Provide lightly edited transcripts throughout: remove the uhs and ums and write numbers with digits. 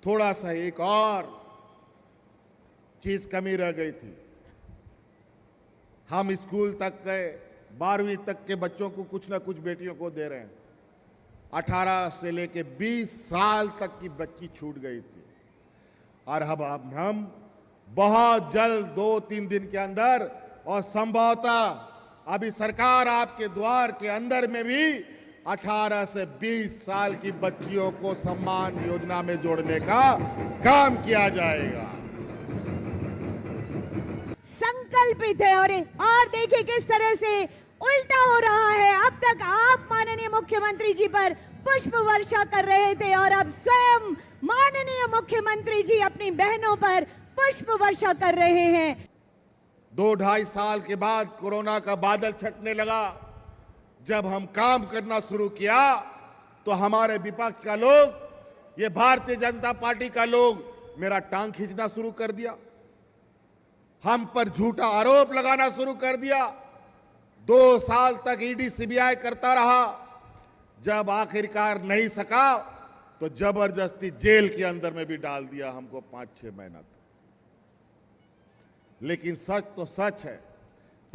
थोड़ा सा एक और चीज कमी रह गई थी। हम स्कूल तक गए, 12वीं तक के बच्चों को कुछ ना कुछ बेटियों को दे रहे हैं। 18 से लेके 20 साल तक की बच्ची छूट गई थी। और अब हम बहुत जल्द 2-3 दिन के अंदर और संभवतः अभी सरकार आपके द्वार के अंदर में भी 18 से 20 साल की बच्चियों को सम्मान योजना में जोड़ने का काम किया जाएगा। संकल्पित है और देखिए किस तरह से उल्टा हो रहा है। अब तक आप माननीय मुख्यमंत्री जी पर पुष्प वर्षा कर रहे थे और अब स्वयं माननीय मुख्यमंत्री जी अपनी बहनों पर पुष्प वर्षा कर रहे हैं। 2-2.5 साल के बाद कोरोना का बादल छटने लगा। जब हम काम करना शुरू किया तो हमारे विपक्ष का लोग, ये भारतीय जनता पार्टी का लोग मेरा टांग खींचना शुरू कर दिया, हम पर झूठा आरोप लगाना शुरू कर दिया। 2 साल तक ईडी सीबीआई करता रहा। जब आखिरकार नहीं सका तो जबरदस्ती जेल के अंदर में भी डाल दिया हमको 5-6 महीना तक। लेकिन सच तो सच है,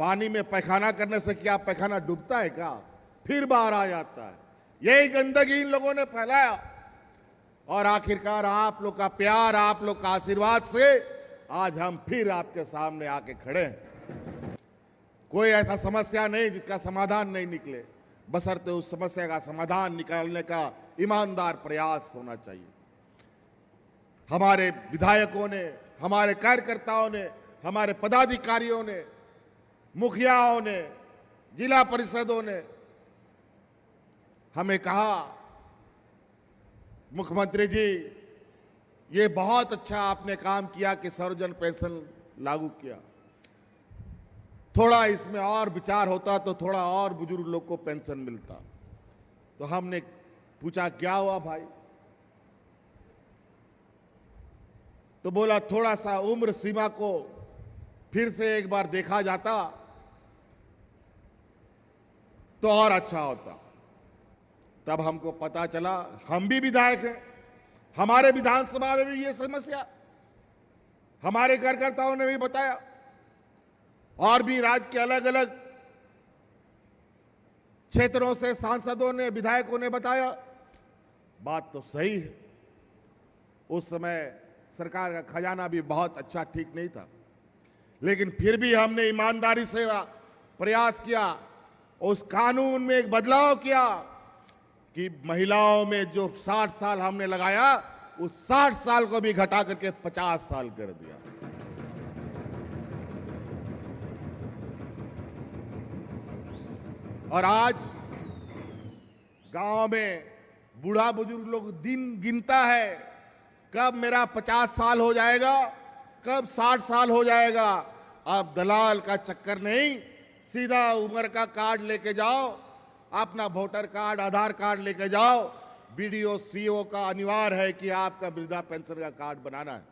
पानी में पैखाना करने से क्या पैखाना डूबता है क्या? फिर बाहर आ जाता है। यही गंदगी इन लोगों ने फैलाया और आखिरकार आप लोग का प्यार, आप लोग का आशीर्वाद से आज हम फिर आपके सामने आके खड़े हैं। कोई ऐसा समस्या नहीं जिसका समाधान नहीं निकले, बशर्ते उस समस्या का समाधान निकालने का ईमानदार प्रयास होना चाहिए। हमारे विधायकों ने, हमारे कार्यकर्ताओं ने, हमारे पदाधिकारियों ने, मुखियाओं ने, जिला परिषदों ने हमें कहा, मुख्यमंत्री जी ये बहुत अच्छा आपने काम किया कि सर्वजन पेंशन लागू किया, थोड़ा इसमें और विचार होता तो थोड़ा और बुजुर्ग लोग को पेंशन मिलता। तो हमने पूछा क्या हुआ भाई? तो बोला थोड़ा सा उम्र सीमा को फिर से एक बार देखा जाता तो और अच्छा होता। तब हमको पता चला, हम भी विधायक हैं, हमारे विधानसभा में भी ये समस्या हमारे कार्यकर्ताओं ने भी बताया और भी राज्य के अलग अलग क्षेत्रों से सांसदों ने, विधायकों ने बताया। बात तो सही है, उस समय सरकार का खजाना भी बहुत अच्छा ठीक नहीं था, लेकिन फिर भी हमने ईमानदारी से प्रयास किया, उस कानून में एक बदलाव किया कि महिलाओं में जो 60 साल हमने लगाया उस 60 साल को भी घटा करके 50 साल कर दिया। और आज गांव में बूढ़ा बुजुर्ग लोग दिन गिनता है, कब मेरा 50 साल हो जाएगा, कब 60 साल हो जाएगा। अब दलाल का चक्कर नहीं, सीधा उम्र का कार्ड लेके जाओ, अपना वोटर कार्ड, आधार कार्ड लेके जाओ। बीडीओ सीओ का अनिवार्य है कि आपका वृद्धा पेंशन का कार्ड बनाना है।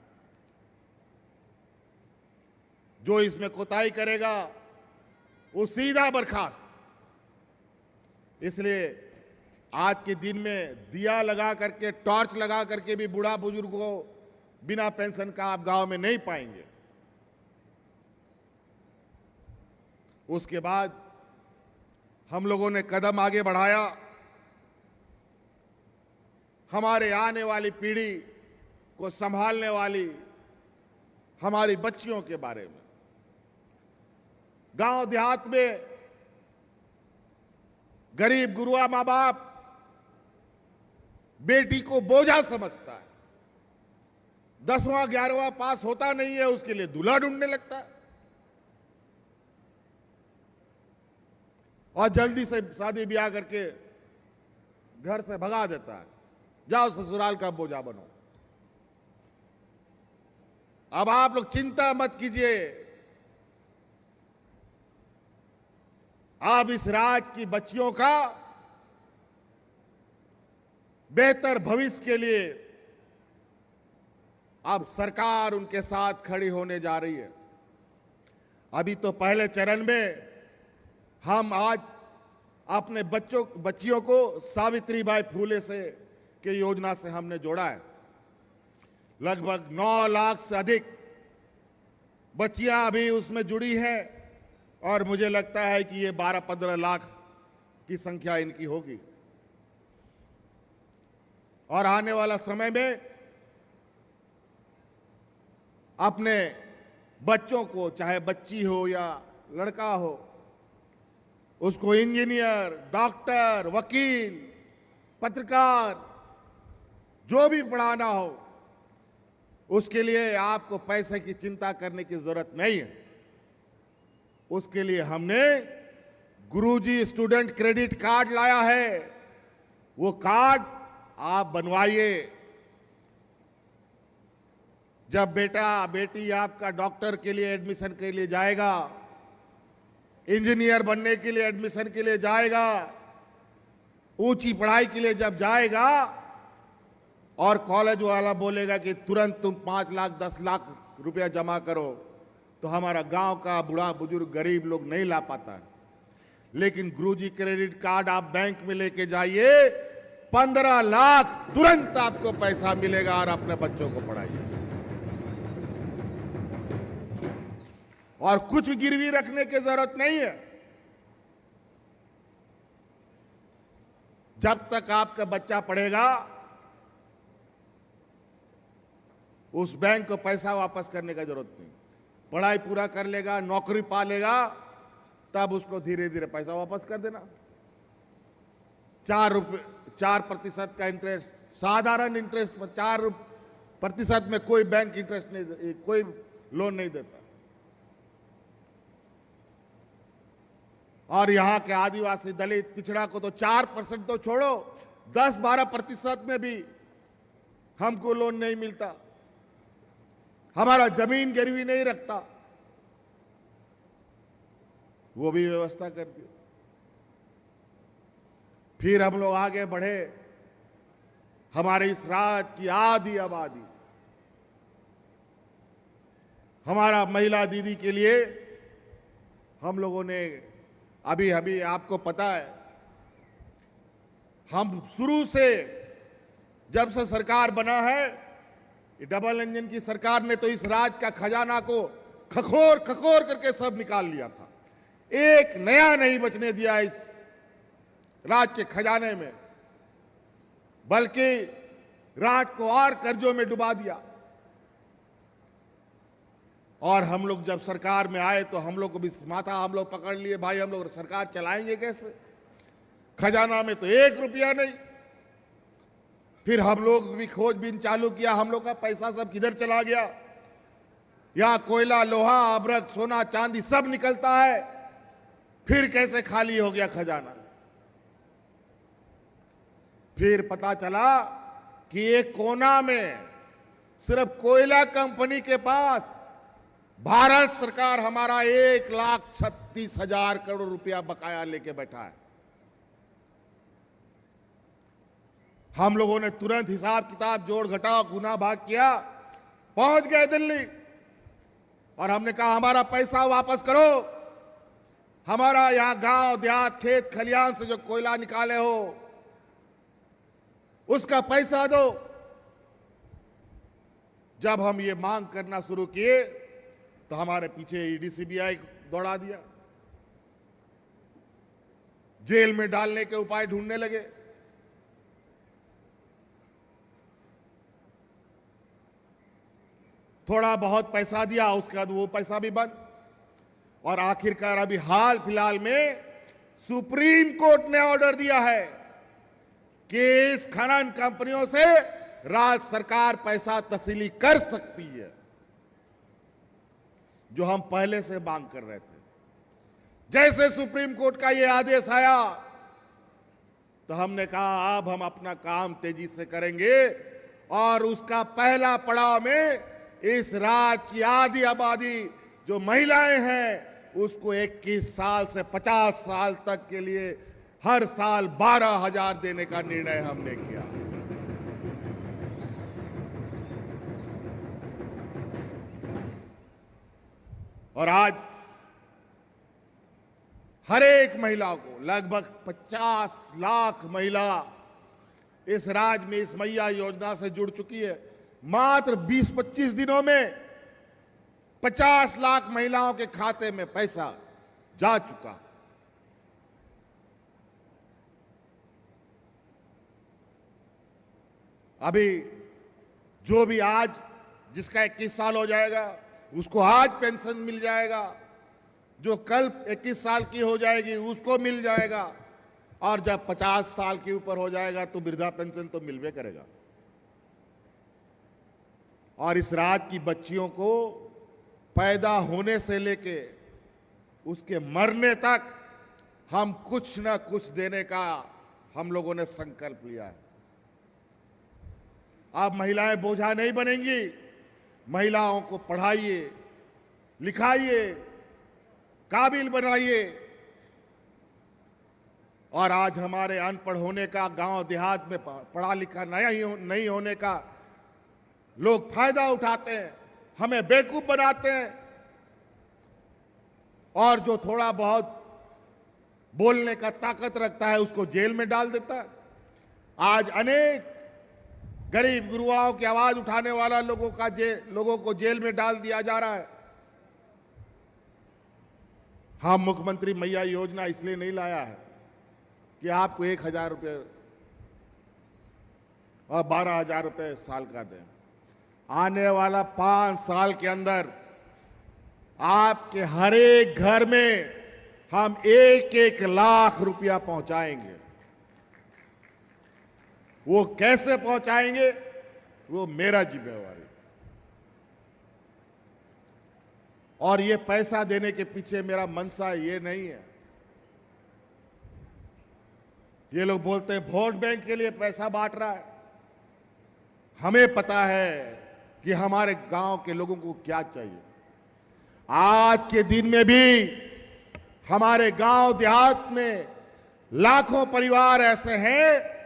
जो इसमें कोताही करेगा वो सीधा बर्खास्त। इसलिए आज के दिन में दिया लगा करके, टॉर्च लगा करके भी बूढ़ा बुजुर्ग को बिना पेंशन का आप गांव में नहीं पाएंगे। उसके बाद हम लोगों ने कदम आगे बढ़ाया, हमारे आने वाली पीढ़ी को संभालने वाली हमारी बच्चियों के बारे में। गांव देहात में गरीब गुरुआ मां बाप बेटी को बोझा समझता है, 10वां 11वां पास होता नहीं है उसके लिए दूल्हा ढूंढने लगता है और जल्दी से शादी ब्याह करके घर से भगा देता है, जाओ ससुराल का बोझा बनो। अब आप लोग चिंता मत कीजिए, आप इस राज्य की बच्चियों का बेहतर भविष्य के लिए अब सरकार उनके साथ खड़ी होने जा रही है। अभी तो पहले चरण में हम आज अपने बच्चियों को सावित्रीबाई फूले से के योजना से हमने जोड़ा है। लगभग 9 लाख से अधिक बच्चियां अभी उसमें जुड़ी हैं और मुझे लगता है कि ये 12-15 लाख की संख्या इनकी होगी। और आने वाला समय में अपने बच्चों को, चाहे बच्ची हो या लड़का हो, उसको इंजीनियर, डॉक्टर, वकील, पत्रकार जो भी पढ़ाना हो, उसके लिए आपको पैसे की चिंता करने की जरूरत नहीं है। उसके लिए हमने गुरुजी स्टूडेंट क्रेडिट कार्ड लाया है। वो कार्ड आप बनवाइए। जब बेटा बेटी आपका डॉक्टर के लिए एडमिशन के लिए जाएगा, इंजीनियर बनने के लिए एडमिशन के लिए जाएगा, ऊंची पढ़ाई के लिए जब जाएगा और कॉलेज वाला बोलेगा कि तुरंत तुम 5 लाख 10 लाख रुपया जमा करो, तो हमारा गांव का बूढ़ा बुजुर्ग गरीब लोग नहीं ला पाता है। लेकिन गुरुजी क्रेडिट कार्ड आप बैंक में लेके जाइए, 15 लाख तुरंत आपको पैसा मिलेगा और अपने बच्चों को पढ़ाइए। और कुछ गिरवी रखने की जरूरत नहीं है। जब तक आपका बच्चा पढ़ेगा, उस बैंक को पैसा वापस करने की जरूरत नहीं। पढ़ाई पूरा कर लेगा, नौकरी पा लेगा, तब उसको धीरे धीरे पैसा वापस कर देना। 4% का इंटरेस्ट, साधारण इंटरेस्ट पर 4% में कोई बैंक इंटरेस्ट नहीं, कोई लोन नहीं देता। और यहां के आदिवासी, दलित, पिछड़ा को तो 4% तो छोड़ो, 10-12% में भी हमको लोन नहीं मिलता। हमारा जमीन गिरवी नहीं रखता, वो भी व्यवस्था कर दी। फिर हम लोग आगे बढ़े। हमारे इस राज्य की आधी आबादी, हमारा महिला दीदी के लिए हम लोगों ने अभी अभी आपको पता है, हम शुरू से जब से सरकार बना है, ये डबल इंजन की सरकार ने तो इस राज्य का खजाना को खखोर खखोर करके सब निकाल लिया था। एक नया नहीं बचने दिया इस राज्य के खजाने में, बल्कि राज्य को और कर्जों में डुबा दिया। और हम लोग जब सरकार में आए तो हम लोग को भी माथा हम लोग पकड़ लिए, भाई हम लोग सरकार चलाएंगे कैसे, खजाना में तो 1 रुपया नहीं। फिर हम लोग भी खोजबीन चालू किया, हम लोग का पैसा सब किधर चला गया। यहां कोयला, लोहा, अभ्रक, सोना, चांदी सब निकलता है, फिर कैसे खाली हो गया खजाना। फिर पता चला कि एक कोना में सिर्फ कोयला कंपनी के पास भारत सरकार हमारा 1,36,000 करोड़ रुपया बकाया लेके बैठा है। हम लोगों ने तुरंत हिसाब किताब जोड़ घटाव गुना भाग किया, पहुंच गए दिल्ली और हमने कहा हमारा पैसा वापस करो। हमारा यहां गांव देहात खेत खलियान से जो कोयला निकाले हो उसका पैसा दो। जब हम ये मांग करना शुरू किए तो हमारे पीछे ईडी सीबीआई दौड़ा दिया, जेल में डालने के उपाय ढूंढने लगे। थोड़ा बहुत पैसा दिया, उसके बाद वो पैसा भी बंद। और आखिरकार अभी हाल फिलहाल में सुप्रीम कोर्ट ने ऑर्डर दिया है कि इस खनन कंपनियों से राज्य सरकार पैसा तस्वीर कर सकती है, जो हम पहले से मांग कर रहे थे। जैसे सुप्रीम कोर्ट का ये आदेश आया तो हमने कहा अब हम अपना काम तेजी से करेंगे और उसका पहला पड़ाव में इस राज्य की आधी आबादी जो महिलाएं हैं उसको 21 साल से 50 साल तक के लिए हर साल 12,000 देने का निर्णय हमने किया। और आज हर एक महिला को, लगभग 50 लाख महिला इस राज्य में इस मैया योजना से जुड़ चुकी है। मात्र 20-25 दिनों में 50 लाख महिलाओं के खाते में पैसा जा चुका। अभी जो भी आज जिसका 21 साल हो जाएगा उसको आज पेंशन मिल जाएगा, जो कल 21 साल की हो जाएगी उसको मिल जाएगा, और जब 50 साल के ऊपर हो जाएगा तो वृद्धा पेंशन तो मिलवे करेगा। और इस राज्य की बच्चियों को पैदा होने से लेके उसके मरने तक हम कुछ ना कुछ देने का हम लोगों ने संकल्प लिया है। अब महिलाएं बोझा नहीं बनेंगी। महिलाओं को पढ़ाइए, लिखाइए, काबिल बनाइए। और आज हमारे अनपढ़ होने का, गांव देहात में पढ़ा लिखा नहीं होने का लोग फायदा उठाते हैं, हमें बेवकूफ बनाते हैं, और जो थोड़ा बहुत बोलने का ताकत रखता है उसको जेल में डाल देता है। आज अनेक गरीब गुरुआओं की आवाज उठाने वाला लोगों को जेल में डाल दिया जा रहा है। हम मुख्यमंत्री मैया योजना इसलिए नहीं लाया है कि आपको 1,000 रुपये और 12,000 रुपये साल का दें। आने वाला 5 साल के अंदर आपके हर एक घर में हम 1-1 लाख रुपया पहुंचाएंगे। वो कैसे पहुंचाएंगे वो मेरा जिम्मेवारी। और ये पैसा देने के पीछे मेरा मनसा ये नहीं है। ये लोग बोलते हैं वोट बैंक के लिए पैसा बांट रहा है। हमें पता है कि हमारे गांव के लोगों को क्या चाहिए। आज के दिन में भी हमारे गांव देहात में लाखों परिवार ऐसे हैं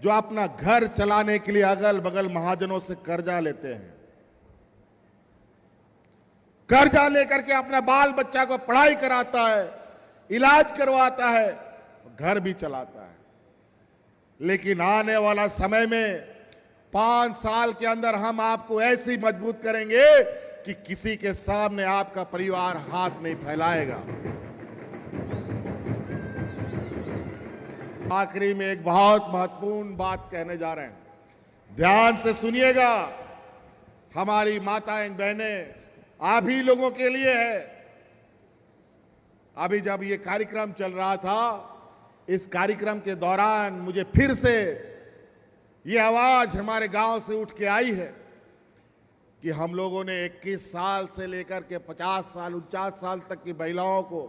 जो अपना घर चलाने के लिए अगल बगल महाजनों से कर्जा लेते हैं। कर्जा लेकर के अपना बाल बच्चा को पढ़ाई कराता है, इलाज करवाता है, घर भी चलाता है। लेकिन आने वाला समय में 5 साल के अंदर हम आपको ऐसी मजबूत करेंगे कि किसी के सामने आपका परिवार हाथ नहीं फैलाएगा। आखिरी में एक बहुत महत्वपूर्ण बात कहने जा रहे हैं, ध्यान से सुनिएगा। हमारी माताएं बहनें आप ही लोगों के लिए है। अभी जब ये कार्यक्रम चल रहा था, इस कार्यक्रम के दौरान मुझे फिर से ये आवाज हमारे गांव से उठ के आई है कि हम लोगों ने 21 साल से लेकर के 50 साल 49 साल तक की महिलाओं को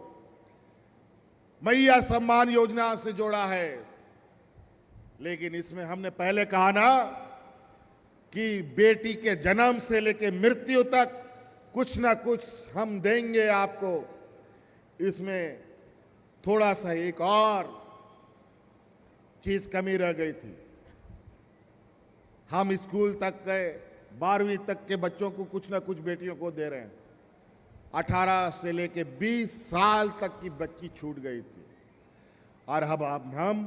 मैया सम्मान योजना से जोड़ा है। लेकिन इसमें हमने पहले कहा ना कि बेटी के जन्म से लेकर मृत्यु तक कुछ ना कुछ हम देंगे आपको। इसमें थोड़ा सा एक और चीज कमी रह गई थी। हम स्कूल तक गए, 12वीं तक के बच्चों को कुछ ना कुछ बेटियों को दे रहे हैं। 18 से लेके 20 साल तक की बच्ची छूट गई थी। और अब हम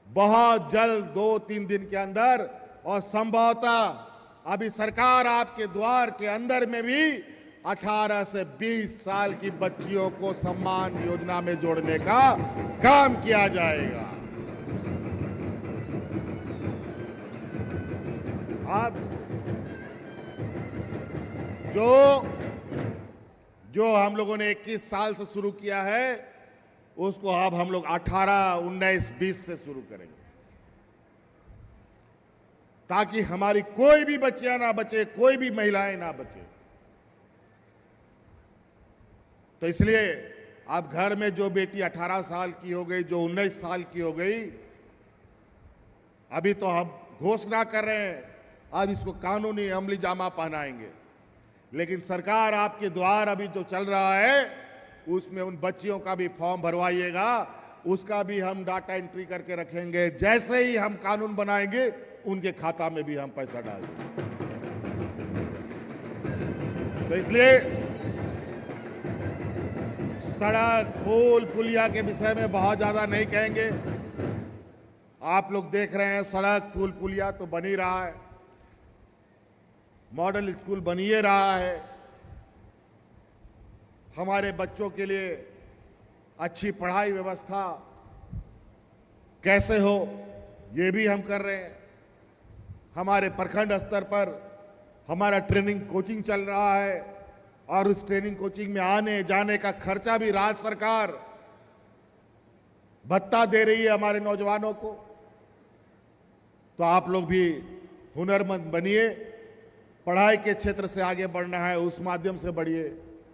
बहुत जल्द 2-3 दिन के अंदर, और संभवतः अभी सरकार आपके द्वार के अंदर में भी 18 से 20 साल की बच्चियों को सम्मान योजना में जोड़ने का काम किया जाएगा। अब जो हम लोगों ने 21 साल से शुरू किया है उसको अब हम लोग 18, 19, 20 से शुरू करेंगे, ताकि हमारी कोई भी बच्चियां ना बचे, कोई भी महिलाएं ना बचे। तो इसलिए अब घर में जो बेटी 18 साल की हो गई, जो 19 साल की हो गई, अभी तो हम घोषणा कर रहे हैं, अब इसको कानूनी अमली जामा पहनाएंगे। लेकिन सरकार आपके द्वार अभी जो चल रहा है उसमें उन बच्चियों का भी फॉर्म भरवाइएगा, उसका भी हम डाटा एंट्री करके रखेंगे। जैसे ही हम कानून बनाएंगे उनके खाता में भी हम पैसा डाल देंगे। तो इसलिए सड़क, पुल, पुलिया के विषय में बहुत ज्यादा नहीं कहेंगे। आप लोग देख रहे हैं सड़क, पुल, पुलिया तो बन ही रहा है। मॉडल स्कूल बनिए रहा है। हमारे बच्चों के लिए अच्छी पढ़ाई व्यवस्था कैसे हो, ये भी हम कर रहे हैं। हमारे प्रखंड स्तर पर हमारा ट्रेनिंग कोचिंग चल रहा है और उस ट्रेनिंग कोचिंग में आने जाने का खर्चा भी राज्य सरकार भत्ता दे रही है हमारे नौजवानों को। तो आप लोग भी हुनरमंद बनिए, पढ़ाई के क्षेत्र से आगे बढ़ना है उस माध्यम से बढ़िए।